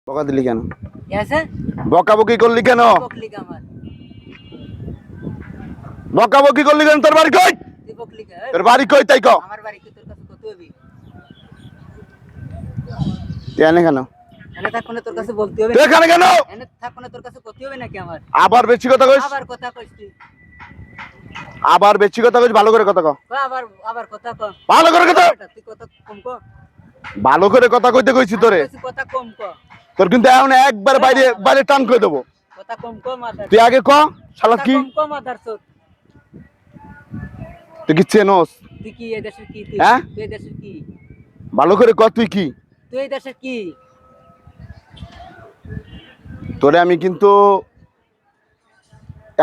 বকা দিলি কেন? আছে বকাবকি করলি কেন? বকলি কামার বকাবকি করলি কেন? তোর বাড়ি কই? তুই বকলি কা তোর বাড়ি কই তাই কও? আমার বাড়ি কি তোর কাছে কত হবি? তুই এনে কেন? এনে থাকো না তোর কাছে বলতে হবে। তুই এখানে কেন? এনে থাকো না তোর কাছে কত হবে নাকি আমার? আবার বেশি কথা কইস? আবার কথা কইস তুই। আবার বেশি কথা কইস, ভালো করে কথা কও। আবার আবার কথা কও। ভালো করে কথা। তুই কথা কম কও। ভালো করে কথা কইতে কইছি তোরে। কথা কম কও। তোর কিন্তু এখন একবার বাইরে বাইরে টান কই দেব। কথা কম কও মাদার। তুই আগে ক, শালা কি? কম কও মাদার চোদ। তুই কি চেনস? তুই কি এই দেশের কি তুই? হ্যাঁ? তুই এই দেশের কি? ভালো করে ক, তুই কি? তুই এই দেশের কি? তোরে আমি কিন্তু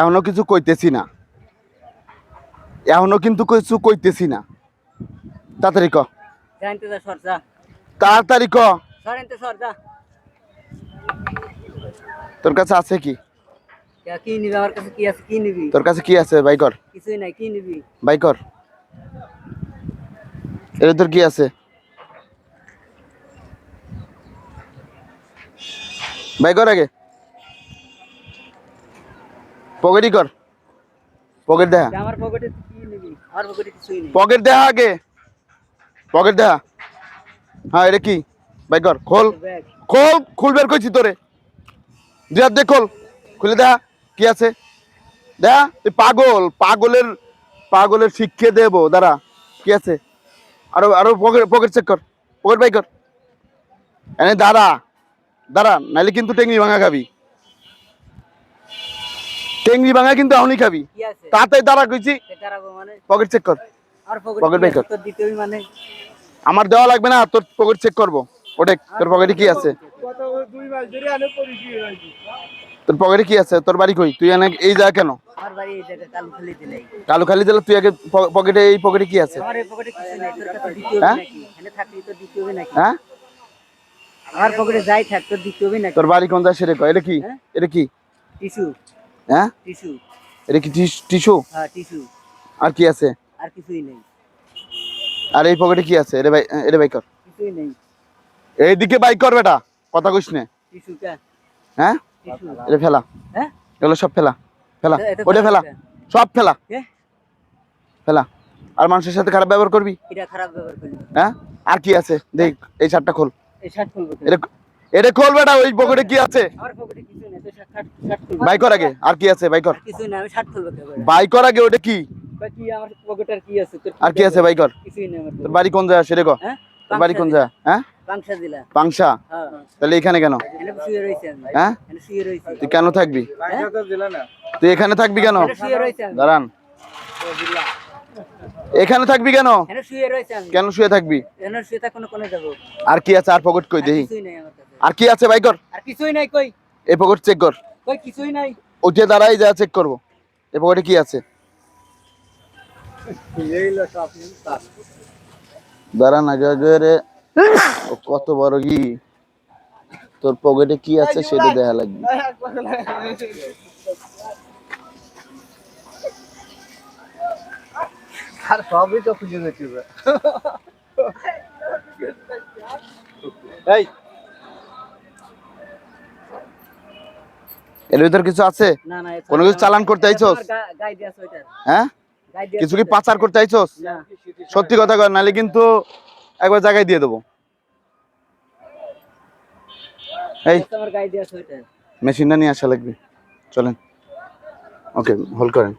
এখনো কিছু কইতেছি না। এখনো কিন্তু কিছু কইতেছি না। তাড়াতাড়ি ক। জানতে যা সরজা। তাড়াতাড়ি ক। সরেনতে সরজা। তোর কাছে আছে কি? কি নিবি আমার কাছে কি আছে কি নিবি? তোর কাছে কি আছে বাই কর। কিছুই নাই কি নিবি? বাই কর। এর তোর কি আছে? বাই কর আগে। পকেটই কর। পকেট দেখা। আমার পকেটে কি নিবি? আমার পকেটে কিছুই নেই। পকেট দেখা আগে। পকেট দেখা। হ্যাঁ এটা কি? বাই কর। খোল। ব্যাগ খোল, খুল বের কইছি তোরে। দুই হাত দিয়ে খোল। খুলে দেখা কি আছে? দেখা তুই পাগল, পাগলের শিক্ষে দেবো। দাঁড়া কি আছে? আরো আরো পকেট পকেট চেক কর। পকেট বাই কর। এনে দাঁড়া দাঁড়া, নাইলে কিন্তু টেংরি ভাঙা খাবি। টেংরি ভাঙা কিন্তু এখনই খাবি। কি আছে? তাড়াতাড়ি দাঁড়া কইছি। দাঁড়াবো মানে পকেট চেক কর। আর পকেট বাই কর। তো দিতেই মানে আমার দেওয়া লাগবে না, তোর পকেট চেক করবো। ওটা তোর পকেটে কি আছে? তোর পকেটে কি আছে? তোর বাড়ি কই? তুই এনে এই জায়গা কেন? আমার বাড়ি এই জায়গায় কালুখালীতে নাই। কালুখালী জেলা। তুই আগে পকেটে, এই পকেটে কি আছে? আমার এই পকেটে কিছু নাই, তোর কাছে দিতে হবে হ্যাঁ? নাকি? এনে থাকলি তো দিতে হবে নাকি? হ্যাঁ? আমার পকেটে যাই থাক তোর দিতে হবে নাকি? তোর বাড়ি কোন যায় সেটা কয়। এটা কি? হ্যাঁ? এটা কি? টিস্যু হ্যাঁ? টিস্যু এটা কি টিস্যু? হ্যাঁ টিস্যু। আর কি আছে? আর কিছুই নেই। আর এই পকেটে কি আছে? এটা বাই কর। কিছুই নেই। এইদিকে বাই কর বেটা, কথা কইস না। টিস্যু কা? হ্যাঁ? টিস্যু এটা ফেলা। হ্যাঁ? এগুলো সব ফেলা। ফেলা। এটা ওটা ফেলা। সব ফেলা। কে? ফেলা। আর মানুষের সাথে খারাপ ব্যবহার করবি? এটা খারাপ ব্যবহার করলি। হ্যাঁ? আর কি আছে? দেখ এই শার্টটা খোল। এই শার্ট খুলবো কেন? এটা খোল বেটা, ওই পকেটে কি আছে? আমার পকেটে কিছুই নেই, তো শার্ট খুলবো। বাই কর আগে। আর কি আছে? বাই কর। আর কিছুই নাই, আমি শার্ট খুলবো কেন? বাই কর আগে। ওটা কি? কি আমার পকেটে আর কি আছে? তোর আর কি আছে? বাই কর। কিছুই নেই আমার তোর পকেটে। বাড়ি কোন জায়গা সেটা কর। হ্যাঁ? তোর বাড়ি কোন জায়গা? হ্যাঁ? পাংশা দিলা। পাংশা? হ্যাঁ। তাহলে এখানে কেন? এনে শুয়ে রইছি আমি। হ্যাঁ? এনে শুয়ে রইছি। তুই কেন থাকবি? তুই এখানে থাকবি কেন? এনে শুয়ে রইছি আমি। দাঁড়ান। এখানে থাকবি কেন? এনে শুয়ে রইছি আমি। কেন শুয়ে থাকবি? এনে শুয়ে থাকো না কোনে যাব? আর কি আছে? আর পকেট কই দেহি। কিছুই নাই আমার কাছে। আর কি আছে? বাই কর। আর কিছুই নাই কই? এই পকেট চেক কর। কই কিছুই নাই। উঠে দাঁড়াই যা চেক করবো। এই পকেটে কি আছে? দাঁড়ান আগে আগে রে। ও কত বড় কি? তোর পকেটে কি আছে সেটা দেখা লাগবে। আর সবই তো খুঁজে দেখছি। এই এর ভিতর কিছু আছে? না না কোনো কিছু চালান করতে আইছস? গাই দিয়া ওইটা। হ্যাঁ? গাই দিয়া। কিছু কি পাচার করতে আইছস? না। সত্যি কথা কর, নালে কিন্তু একবার জায়গায় দিয়ে দেবো। এই আমার গাই দিয়া ওইটা। মেশিনটা নিয়ে আসা লাগবে। চলেন। ওকে হোল্ড করেন।